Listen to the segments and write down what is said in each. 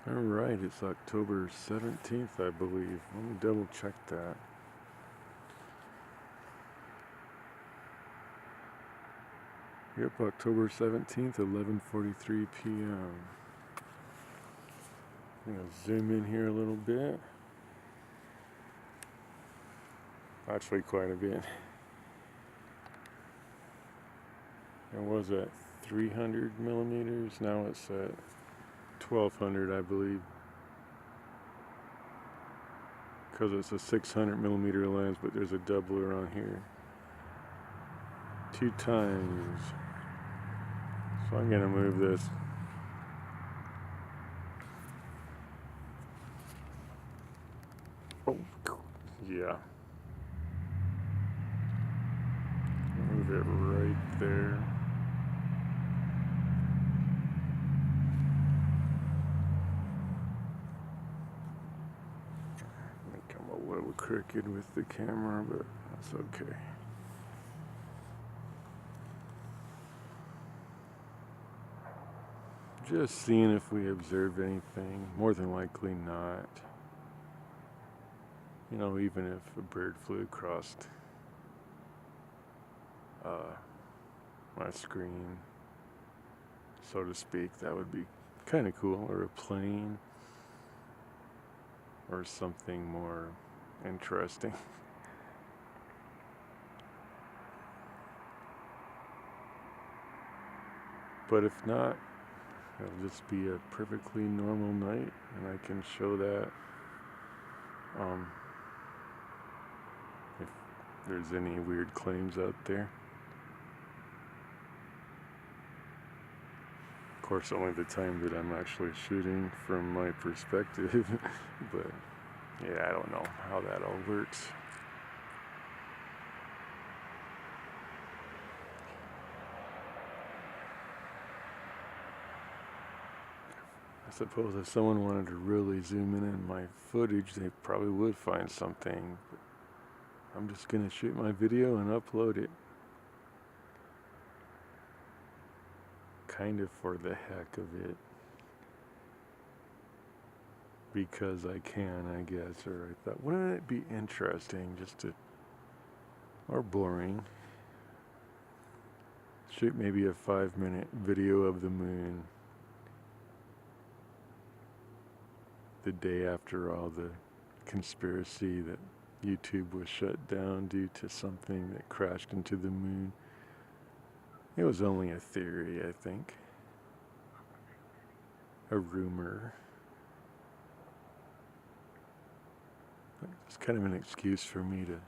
Alright, it's October 17th, I believe. Let me double check that. Yep, October 17th, 11:43 p.m. I'm going to zoom in here a little bit. Actually, quite a bit. It was at 300 millimeters. Now it's at 1200, I believe. Because it's a 600 millimeter lens, but there's a doubler on here. 2 times. So I'm going to move this. Oh, yeah. Move it right there. I think I'm a little crooked with the camera, but that's okay. Just seeing if we observe anything. More than likely not. You know, even if a bird flew across my screen, so to speak, that would be kind of cool. Or a plane, or something more interesting. But if not, it'll just be a perfectly normal night, and I can show that if there's any weird claims out there. Of course, only the time that I'm actually shooting from my perspective, but yeah, I don't know how that all works. I suppose if someone wanted to really zoom in on my footage, they probably would find something. But I'm just gonna shoot my video and upload it. Kind of for the heck of it. Because I can, I guess, or I thought, wouldn't it be interesting just to, or boring, shoot maybe a 5-minute video of the moon the day after all the conspiracy that YouTube was shut down due to something that crashed into the moon. It was only a theory, I think. A rumor. It's kind of an excuse for me to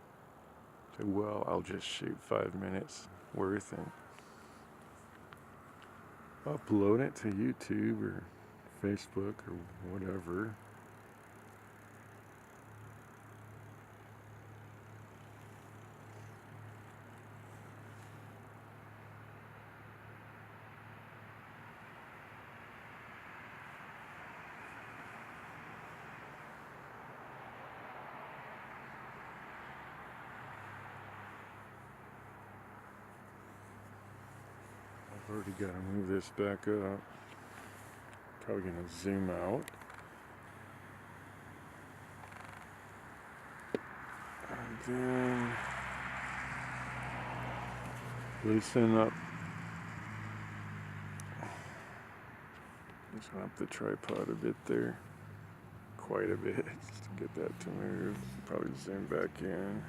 say, well, I'll just shoot 5 minutes worth and upload it to YouTube or Facebook or whatever. I've already got to move this back up. Probably going to zoom out. And then loosen up. Loosen up the tripod a bit there. Quite a bit, just to get that to move. Probably zoom back in.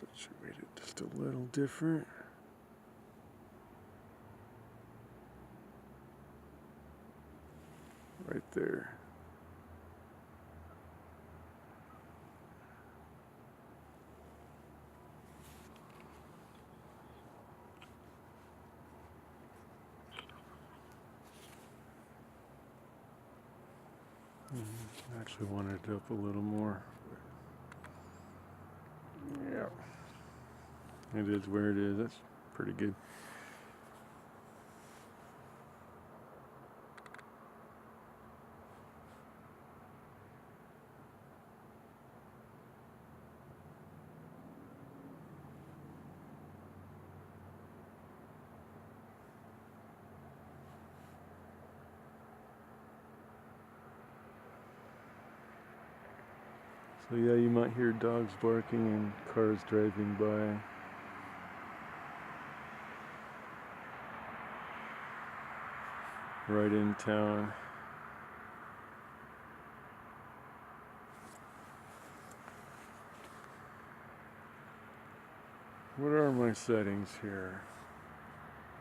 Situate it just a little different. Right there. I actually wanted it up a little more. Yeah. It is where it is. That's pretty good. So yeah, you might hear dogs barking and cars driving by. Right in town. What are my settings here?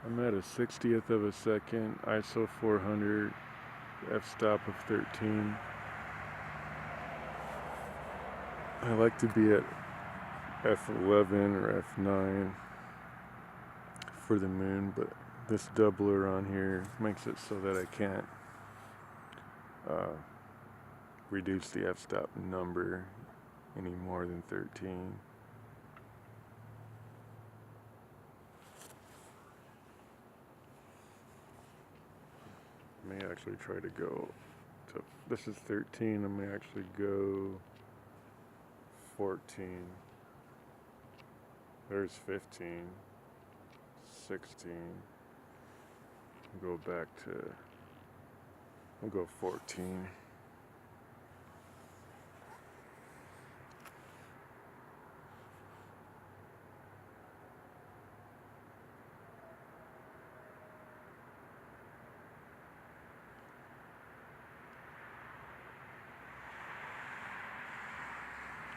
I'm at a 60th of a second, ISO 400, f-stop of 13. I like to be at f11 or f9 for the moon, but this doubler on here makes it so that I can't reduce the f-stop number any more than 13. I may actually try to go to, this is 13, I may actually go 14. There's 15, 16. Go back to, we'll go 14.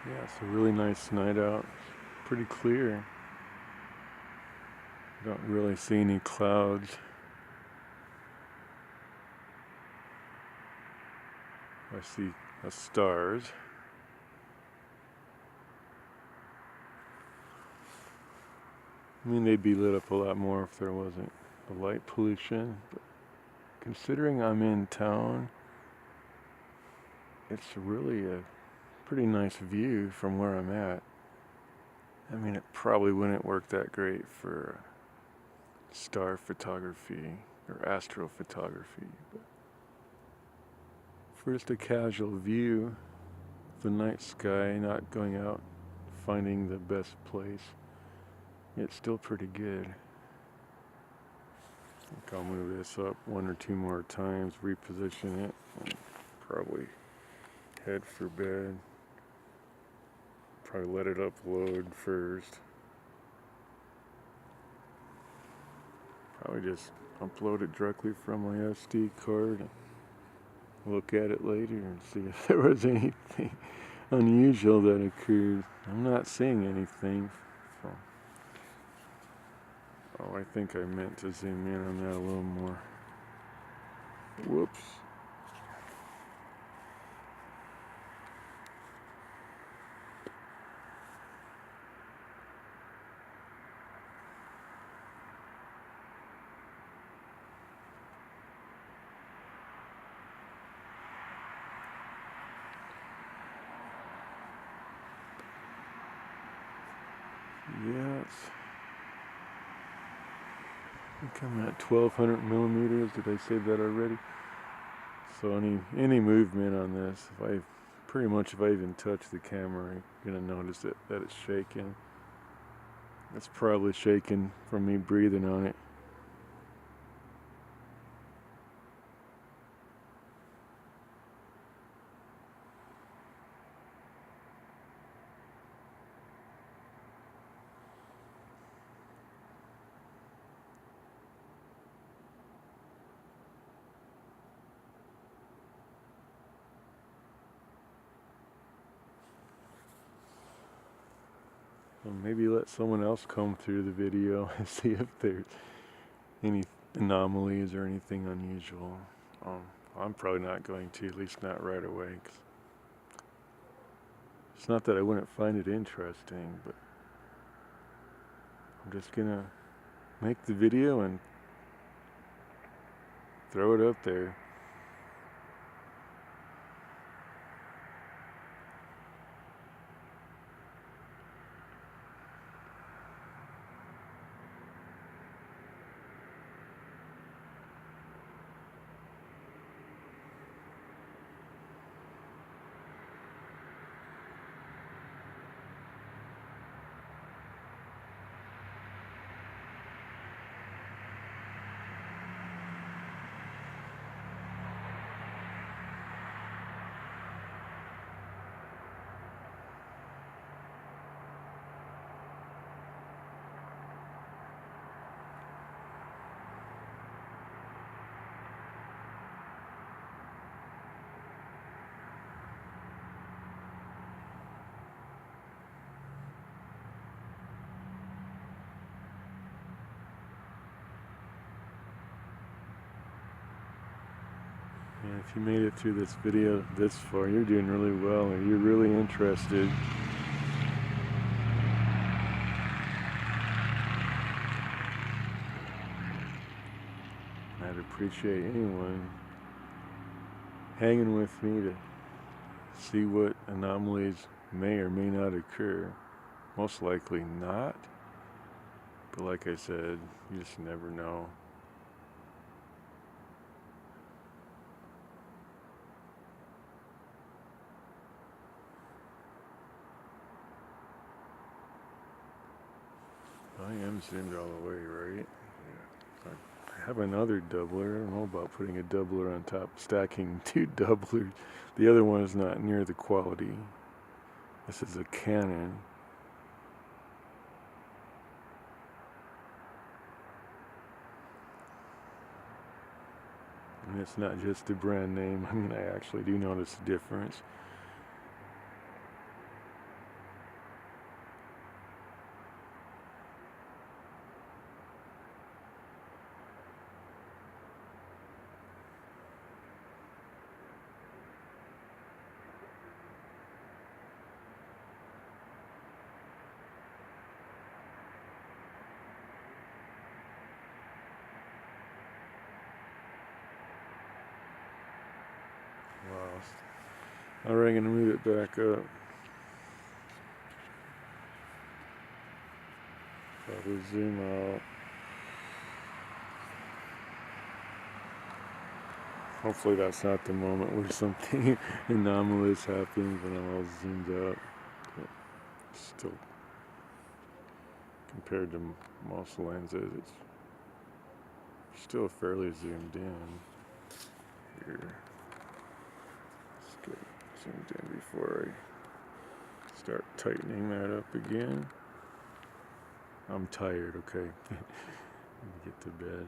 Yeah, it's a really nice night out. Pretty clear. Don't really see any clouds. I see the stars. I mean, they'd be lit up a lot more if there wasn't the light pollution. But considering I'm in town, it's really a pretty nice view from where I'm at. I mean, it probably wouldn't work that great for star photography or astrophotography, but for just a casual view of the night sky, not going out finding the best place, it's still pretty good. I think I'll move this up one or two more times, reposition it, and probably head for bed. Probably let it upload first. Probably just upload it directly from my SD card and look at it later and see if there was anything unusual that occurred. I'm not seeing anything. So. Oh, I think I meant to zoom in on that a little more. Whoops. Yeah, I think I'm at 1200 millimeters. Did I say that already? So any movement on this, if I even touch the camera, you're gonna notice that it's shaking. It's probably shaking from me breathing on it. So maybe let someone else comb through the video and see if there's any anomalies or anything unusual. I'm probably not going to, at least not right away. 'Cause it's not that I wouldn't find it interesting, but I'm just gonna make the video and throw it up there. if you made it through this video this far, you're doing really well, or you're really interested. I'd appreciate anyone hanging with me to see what anomalies may or may not occur. Most likely not, but like I said, you just never know. I am zoomed all the way, right? Yeah. I have another doubler. I don't know about putting a doubler on top, stacking two doublers. The other one is not near the quality. This is a Canon. And it's not just the brand name. I mean, I actually do notice a difference. Wow. Alright, I'm gonna move it back up. Probably zoom out. Hopefully that's not the moment where something anomalous happens and I'm all zoomed out. But still, compared to most lenses, it's still fairly zoomed in. Here. Let's get zoomed in before I start tightening that up again. I'm tired, okay. Get to bed.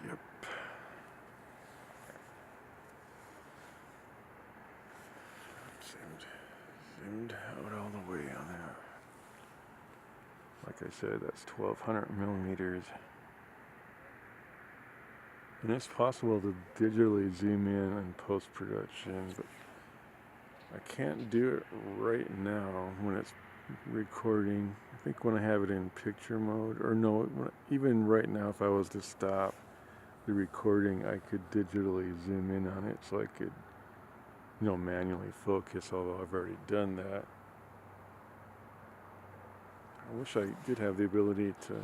Yep. Zoomed out all the way on that. Like I said, that's 1200 millimeters. And it's possible to digitally zoom in post-production, but I can't do it right now when it's recording. I think when I have it in picture mode, or no, even right now if I was to stop the recording, I could digitally zoom in on it so I could, manually focus, although I've already done that. I wish I did have the ability to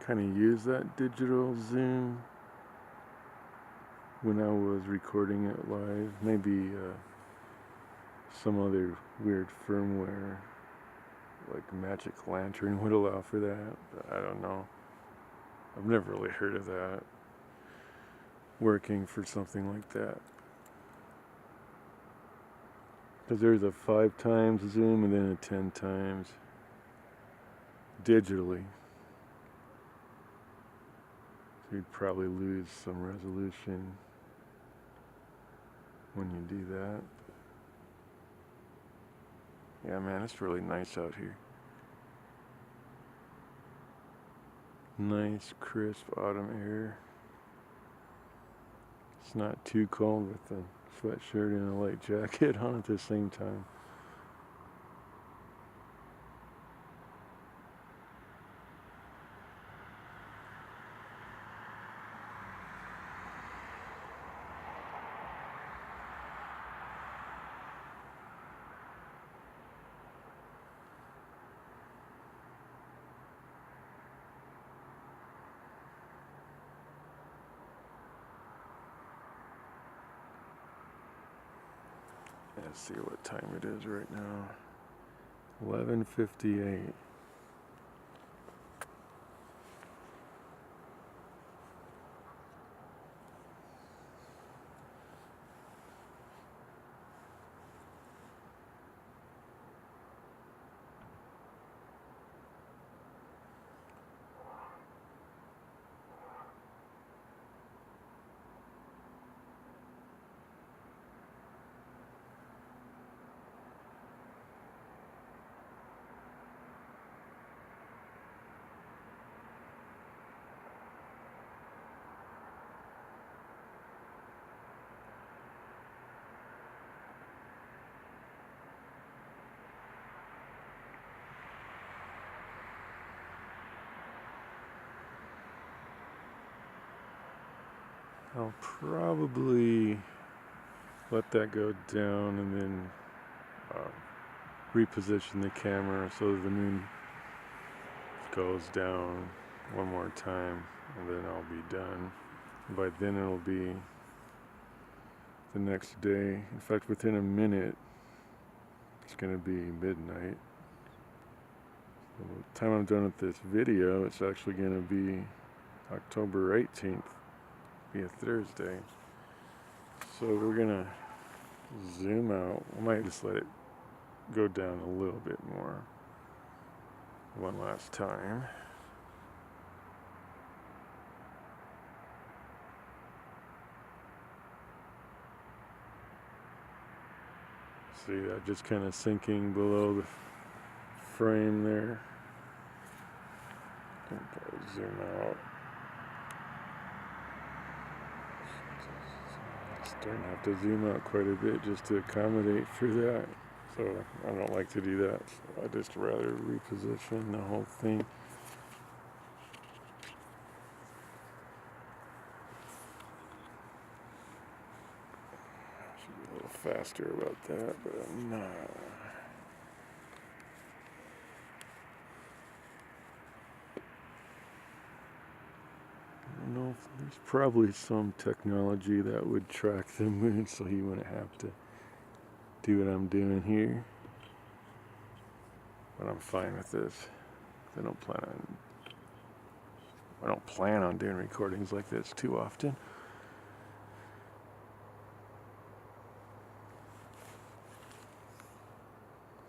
kind of use that digital zoom when I was recording it live. Maybe some other weird firmware like Magic Lantern would allow for that, but I don't know. I've never really heard of that working for something like that. Because there's a 5 times zoom and then a 10 times digitally. So you'd probably lose some resolution when you do that. Yeah, man, it's really nice out here. Nice, crisp autumn air. It's not too cold with the sweatshirt and a light jacket on at the same time. Let's see what time it is right now. 11:58. I'll probably let that go down and then reposition the camera so the moon goes down one more time, and then I'll be done. By then it'll be the next day. In fact, within a minute it's going to be midnight. So by the time I'm done with this video, it's actually going to be October 18th, be a Thursday. So we're going to zoom out. I might just let it go down a little bit more one last time. See that just kind of sinking below the frame there. Zoom out. Starting to have to zoom out quite a bit just to accommodate for that. So I don't like to do that. So I just rather reposition the whole thing. I should be a little faster about that, but I'm not. I don't know if there's probably some technology that would track the moon so you wouldn't have to do what I'm doing here. But I'm fine with this. I don't plan on doing recordings like this too often.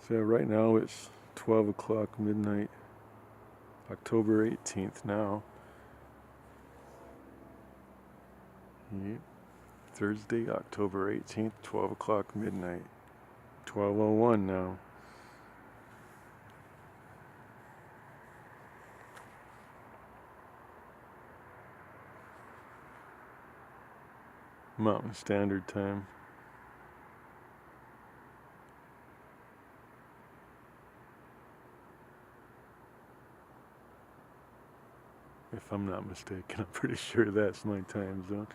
So right now it's 12 o'clock midnight, October 18th now. Yep. Thursday, October 18th, 12 o'clock midnight. 12:01 now. Mountain Standard Time. If I'm not mistaken, I'm pretty sure that's my time zone.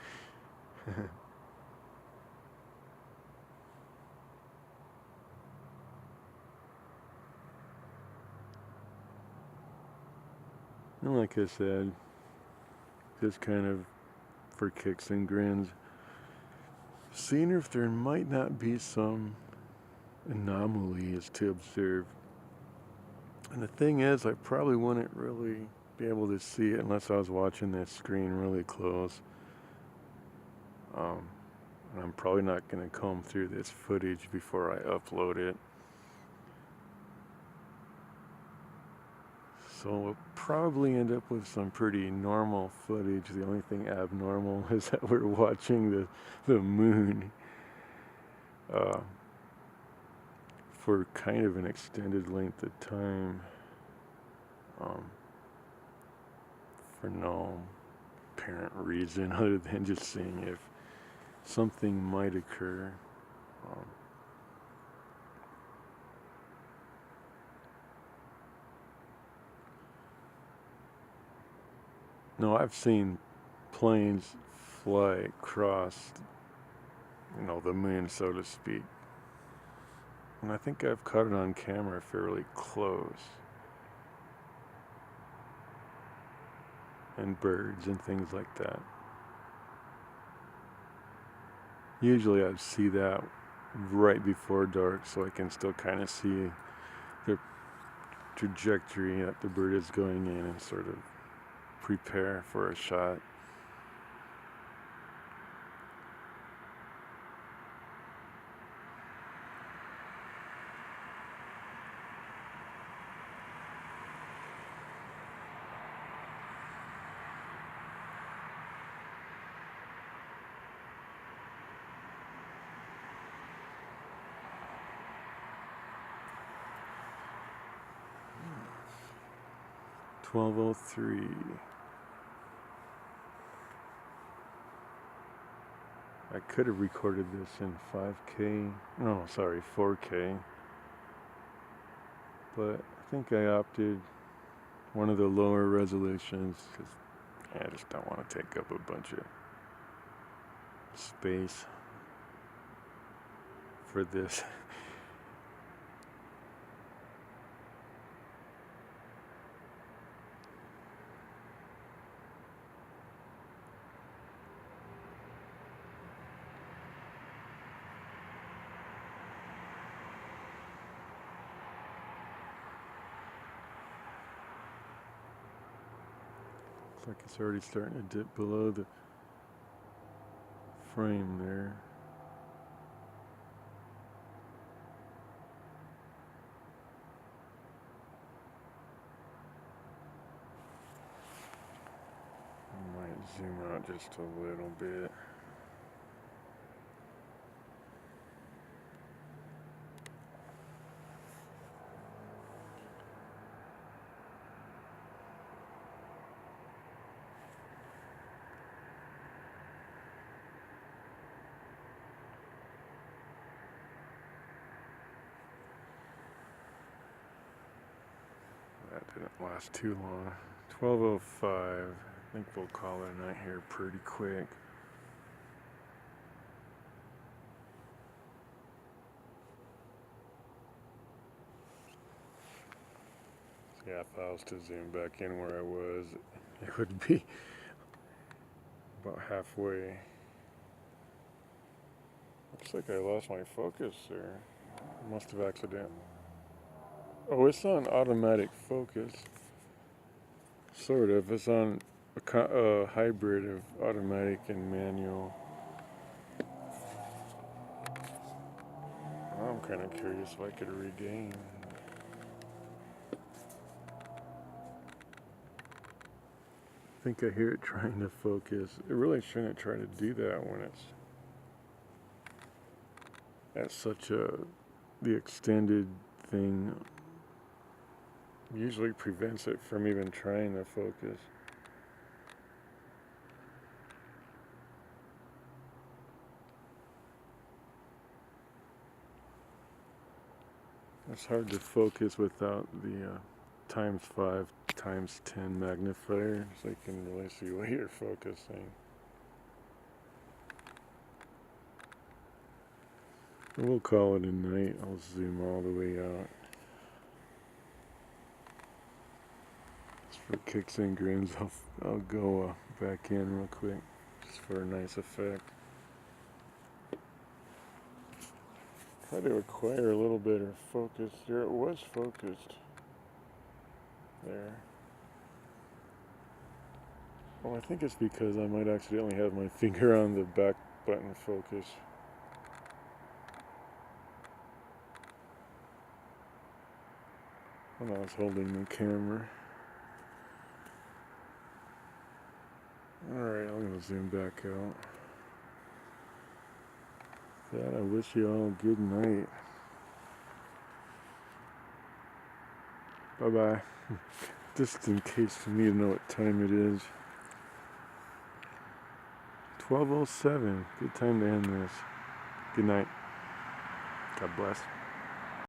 And like I said, just kind of for kicks and grins, seeing if there might not be some anomalies to observe. And the thing is, I probably wouldn't really be able to see it unless I was watching this screen really close. And I'm probably not going to comb through this footage before I upload it. So we'll probably end up with some pretty normal footage. The only thing abnormal is that we're watching the moon for kind of an extended length of time, for no apparent reason other than just seeing if something might occur. No, I've seen planes fly across, the moon, so to speak. And I think I've caught it on camera fairly close. And birds and things like that. Usually I see that right before dark so I can still kind of see the trajectory that the bird is going in and sort of prepare for a shot. $12:03. I could have recorded this in 5K. No, sorry, 4K. But I think I opted one of the lower resolutions because I just don't want to take up a bunch of space for this. Looks like it's already starting to dip below the frame there. I might zoom out just a little bit. That didn't last too long. 12:05. I think we'll call it a night here pretty quick. Yeah, if I was to zoom back in where I was, it would be about halfway. Looks like I lost my focus there. Must have accidentally. Oh, it's on automatic focus. Sort of. It's on a hybrid of automatic and manual. I'm kind of curious if I could regain. I think I hear it trying to focus. It really shouldn't try to do that when it's at such the extended thing usually prevents it from even trying to focus. It's hard to focus without the ×5 ×10 magnifier, so you can really see what you're focusing. We'll call it a night. I'll zoom all the way out. Just for kicks and grins, I'll go back in real quick, just for a nice effect. Try to acquire a little bit of focus. There it was focused. There. Well, I think it's because I might accidentally have my finger on the back button focus. When I was holding the camera. Alright, I'm going to zoom back out. That, I wish you all a good night. Bye-bye. Just in case you need to know what time it is. 12:07. Good time to end this. Good night. God bless.